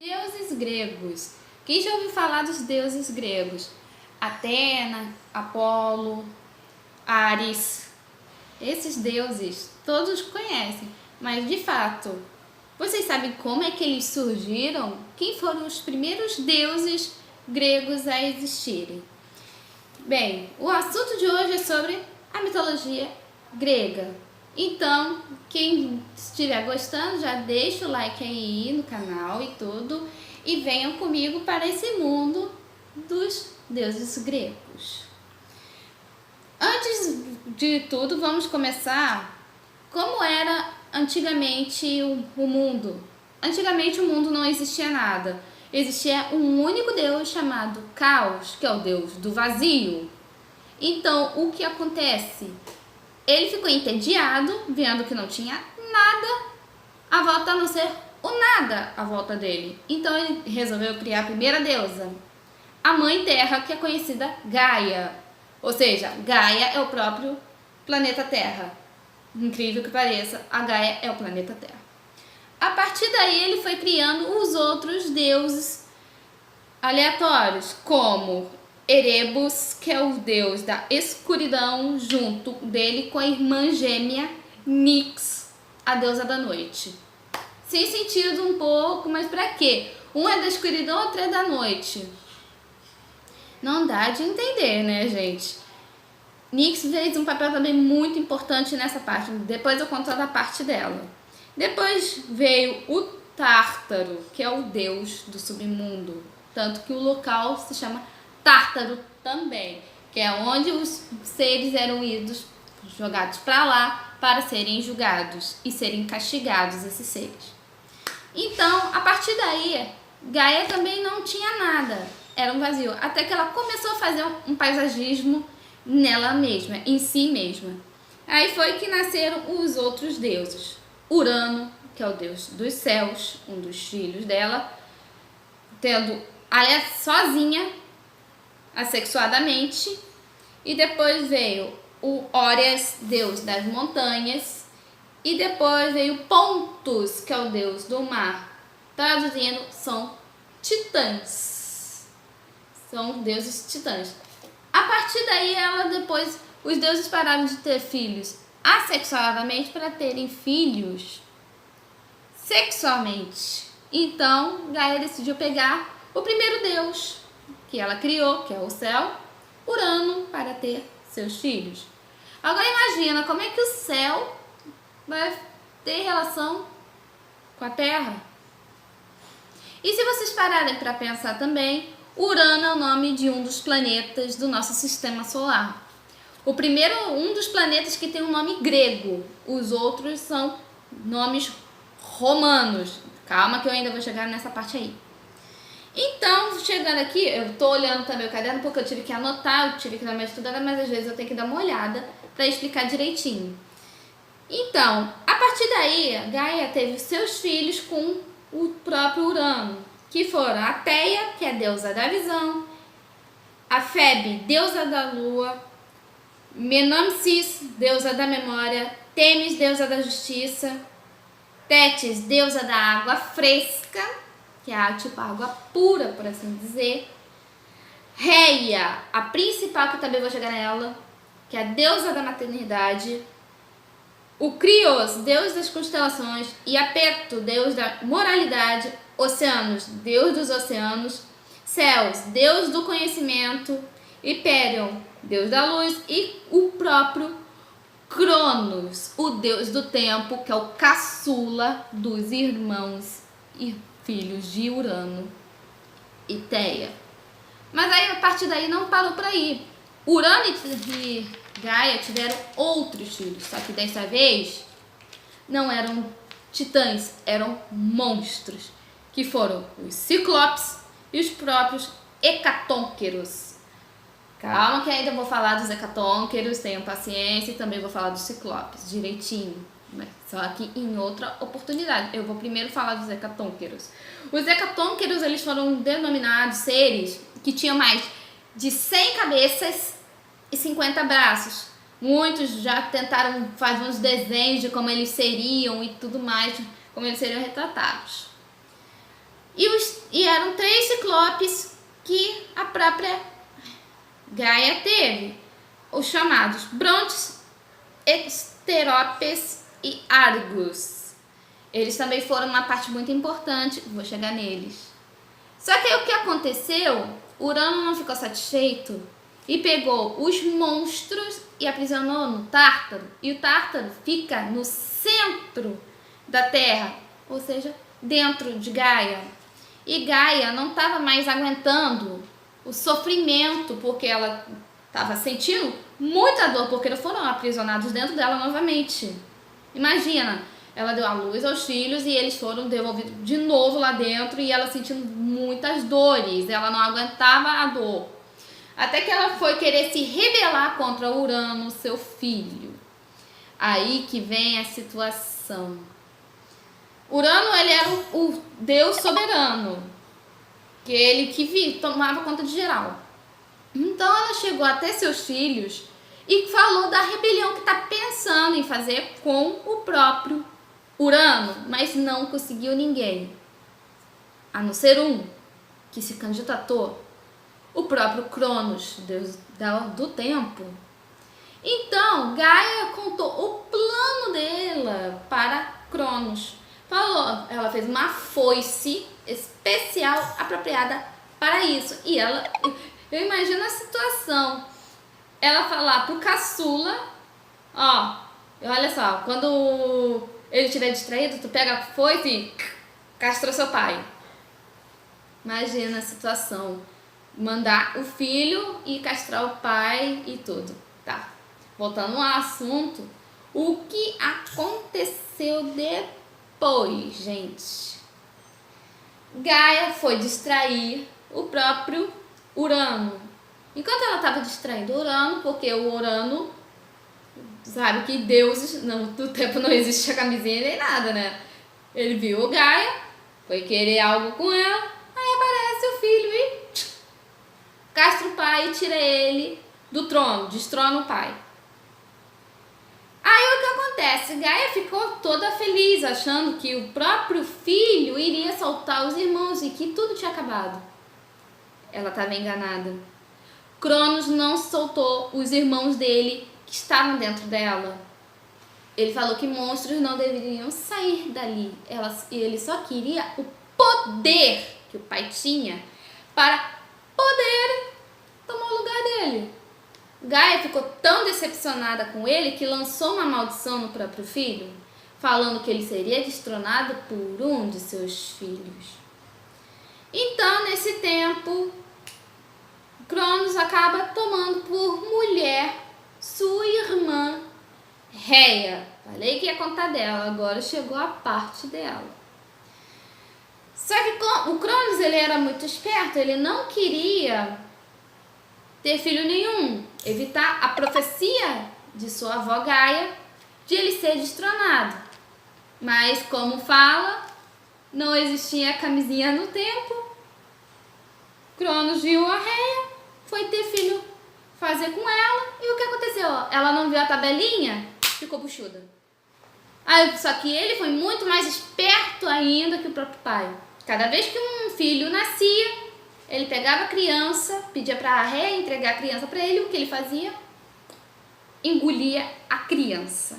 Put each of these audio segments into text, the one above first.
Deuses gregos. Quem já ouviu falar dos deuses gregos? Atena, Apolo, Ares. Esses deuses todos conhecem, mas de fato, vocês sabem como é que eles surgiram? Quem foram os primeiros deuses gregos a existirem? Bem, o assunto de hoje é sobre a mitologia grega. Então, quem estiver gostando, já deixa o like aí no canal e tudo, e venham comigo para esse mundo dos deuses gregos. Antes de tudo, vamos começar como era antigamente o mundo. Antigamente o mundo não existia nada. Existia um único deus chamado Caos, que é o deus do vazio. Então, o que acontece? Ele ficou entediado, vendo que não tinha nada à volta a não ser o nada à volta dele. Então ele resolveu criar a primeira deusa, a Mãe Terra, que é conhecida Gaia. Ou seja, Gaia é o próprio planeta Terra. Incrível que pareça, a Gaia é o planeta Terra. A partir daí ele foi criando os outros deuses aleatórios, como Erebus, que é o deus da escuridão, junto dele com a irmã gêmea Nix, a deusa da noite. Sem sentido um pouco, mas pra quê? Um é da escuridão, outro é da noite. Não dá de entender, né, gente? Nix fez um papel também muito importante nessa parte. Depois eu conto da parte dela. Depois veio o Tártaro, que é o deus do submundo. Tanto que o local se chama Tártaro também, que é onde os seres eram jogados para lá para serem julgados e serem castigados, esses seres. Então, a partir daí, Gaia também não tinha nada, era um vazio, até que ela começou a fazer um paisagismo nela mesma, em si mesma. Aí foi que nasceram os outros deuses. Urano, que é o deus dos céus, um dos filhos dela, tendo ela sozinha, assexuadamente, e depois veio o Órias, deus das montanhas, e depois veio Pontus, que é o deus do mar. Traduzindo, são titãs. São deuses titãs. A partir daí, os deuses pararam de ter filhos assexuadamente para terem filhos sexualmente. Então, Gaia decidiu pegar o primeiro deus que ela criou, que é o céu, Urano, para ter seus filhos. Agora imagina como é que o céu vai ter relação com a Terra. E se vocês pararem para pensar também, Urano é o nome de um dos planetas do nosso sistema solar. O primeiro, um dos planetas que tem um nome grego. Os outros são nomes romanos. Calma que eu ainda vou chegar nessa parte aí. Então, chegando aqui, eu tô olhando também o caderno porque eu tive que anotar, eu tive que dar uma estudada, mas às vezes eu tenho que dar uma olhada para explicar direitinho. Então, a partir daí, Gaia teve seus filhos com o próprio Urano, que foram a Teia, que é a deusa da visão, a Febe, deusa da lua, Menamsis, deusa da memória, Temis, deusa da justiça, Tétis, deusa da água fresca, que é tipo água pura, por assim dizer. Reia, a principal, que eu também vou chegar nela, que é a deusa da maternidade. O Crios, deus das constelações. E Apeto, deus da moralidade. Oceanos, deus dos oceanos. Céus, deus do conhecimento. Hyperion, deus da luz. E o próprio Cronos, o deus do tempo, que é o caçula dos irmãos e filhos de Urano e Teia. Mas aí, a partir daí, não parou por aí. Urano e Gaia tiveram outros filhos, só que dessa vez não eram titãs, eram monstros, que foram os Ciclopes e os próprios Hecatônqueros. Calma que ainda vou falar dos Hecatônqueros, tenham paciência, e também vou falar dos Ciclopes direitinho. Mas só que em outra oportunidade. Eu vou primeiro falar dos Hecatônqueros. Os Hecatônqueros, eles foram denominados seres que tinham mais de 100 cabeças e 50 braços. Muitos já tentaram fazer uns desenhos de como eles seriam e tudo mais, como eles seriam retratados. E os E eram 3 ciclopes que a própria Gaia teve, os chamados Brontes, Esteropes e Argus. Eles também foram uma parte muito importante, vou chegar neles. Só que aí o que aconteceu? Urano não ficou satisfeito e pegou os monstros e aprisionou no Tártaro. E o Tártaro fica no centro da Terra, ou seja, dentro de Gaia. E Gaia não estava mais aguentando o sofrimento, porque ela estava sentindo muita dor, porque eles foram aprisionados dentro dela novamente. Imagina, ela deu à luz aos filhos e eles foram devolvidos de novo lá dentro e ela sentindo muitas dores, ela não aguentava a dor. Até que ela foi querer se rebelar contra Urano, seu filho. Aí que vem a situação. Urano, ele era o deus soberano, que ele que tomava conta de geral. Então ela chegou até seus filhos e falou da rebelião que está pensando em fazer com o próprio Urano, mas não conseguiu ninguém, a não ser um que se candidatou, o próprio Cronos, deus do tempo. Então Gaia contou o plano dela para Cronos. Falou, ela fez uma foice especial apropriada para isso. E ela, eu imagino a situação, ela falar pro caçula, ó, olha só, quando ele estiver distraído, tu pega a foice e castra seu pai. Imagina a situação, mandar o filho e castrar o pai e tudo. Tá, voltando ao assunto, o que aconteceu depois, gente? Gaia foi distrair o próprio Urano. Enquanto ela estava distraindo Urano, porque o Urano sabe que deuses do tempo não existe a camisinha nem nada, né? Ele viu o Gaia, foi querer algo com ela, aí aparece o filho e castra o pai e tira ele do trono, destrona o pai. Aí o que acontece? Gaia ficou toda feliz, achando que o próprio filho iria soltar os irmãos e que tudo tinha acabado. Ela estava enganada. Cronos não soltou os irmãos dele que estavam dentro dela. Ele falou que monstros não deveriam sair dali. Ele só queria o poder que o pai tinha para poder tomar o lugar dele. Gaia ficou tão decepcionada com ele que lançou uma maldição no próprio filho, falando que ele seria destronado por um de seus filhos. Então, nesse tempo, Cronos acaba tomando por mulher sua irmã Rhea. Falei que ia contar dela, agora chegou a parte dela. Só que o Cronos, ele era muito esperto, ele não queria ter filho nenhum, evitar a profecia de sua avó Gaia de ele ser destronado. Mas como fala, não existia camisinha no tempo. Cronos viu a Rhea, foi ter filho, fazer com ela, e o que aconteceu? Ela não viu a tabelinha, ficou buchuda. Aí, só que ele foi muito mais esperto ainda que o próprio pai. Cada vez que um filho nascia, ele pegava a criança, pedia para a Rhea entregar a criança para ele, o que ele fazia? Engolia a criança.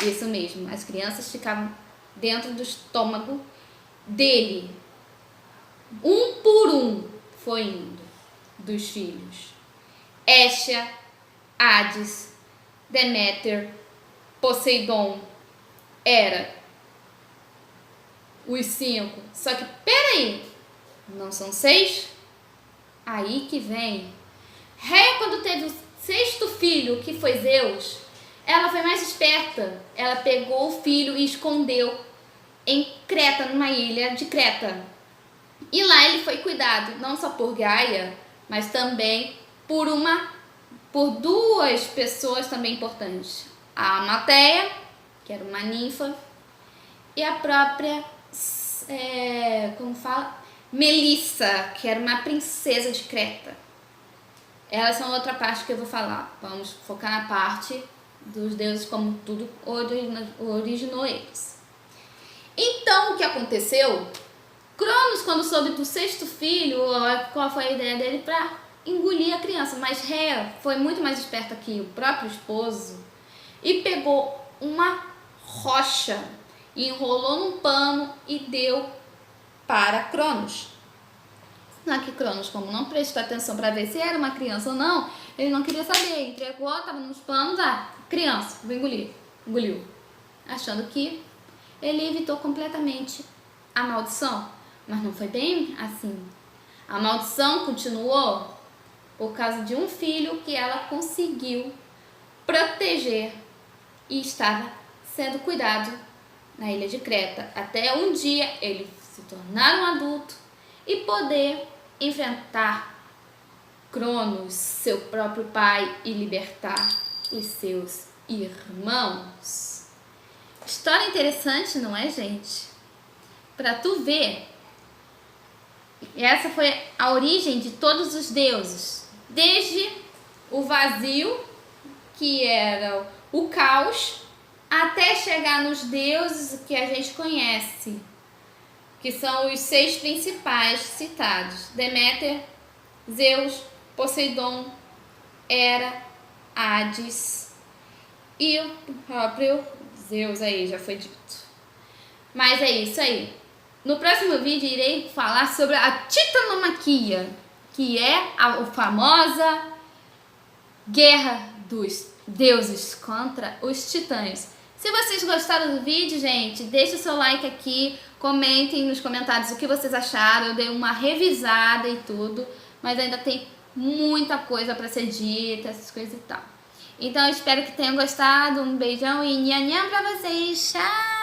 Isso mesmo, as crianças ficavam dentro do estômago dele. Um por um foi indo dos filhos. Hestia, Hades, Deméter, Poseidon, Hera. Os 5. Só que, peraí, não são 6? Aí que vem. Rhea, quando teve o 6º filho, que foi Zeus, ela foi mais esperta. Ela pegou o filho e escondeu em Creta, numa ilha de Creta. E lá ele foi cuidado, não só por Gaia, mas também por 2 pessoas também importantes. A Amateia, que era uma ninfa, e a própria, Melissa, que era uma princesa de Creta. Elas são outra parte que eu vou falar. Vamos focar na parte dos deuses, como tudo originou eles. Então, o que aconteceu? Cronos, quando soube do sexto filho, qual foi a ideia dele para engolir a criança, mas Rhea foi muito mais esperta que o próprio esposo e pegou uma rocha, enrolou num pano e deu para Cronos. Só que Cronos, como não prestou atenção para ver se era uma criança ou não, ele não queria saber, entregou, estava nos panos, criança, vou engolir. Engoliu, achando que ele evitou completamente a maldição, mas não foi bem assim. A maldição continuou por causa de um filho que ela conseguiu proteger e estava sendo cuidado na ilha de Creta, até um dia ele se tornar um adulto e poder enfrentar Cronos, seu próprio pai, e libertar os seus irmãos. História interessante, não é, gente? Para tu ver, essa foi a origem de todos os deuses, desde o vazio, que era o caos, até chegar nos deuses que a gente conhece, que são os 6 principais citados: Deméter, Zeus, Poseidon, Hera, Hades e o próprio Zeus aí, já foi dito. Mas é isso aí. No próximo vídeo irei falar sobre a titanomaquia, que é a famosa guerra dos deuses contra os titãs. Se vocês gostaram do vídeo, gente, deixa o seu like aqui, comentem nos comentários o que vocês acharam. Eu dei uma revisada e tudo, mas ainda tem muita coisa para ser dita, essas coisas e tal. Então eu espero que tenham gostado. Um beijão e nhan nhan pra vocês. Tchau!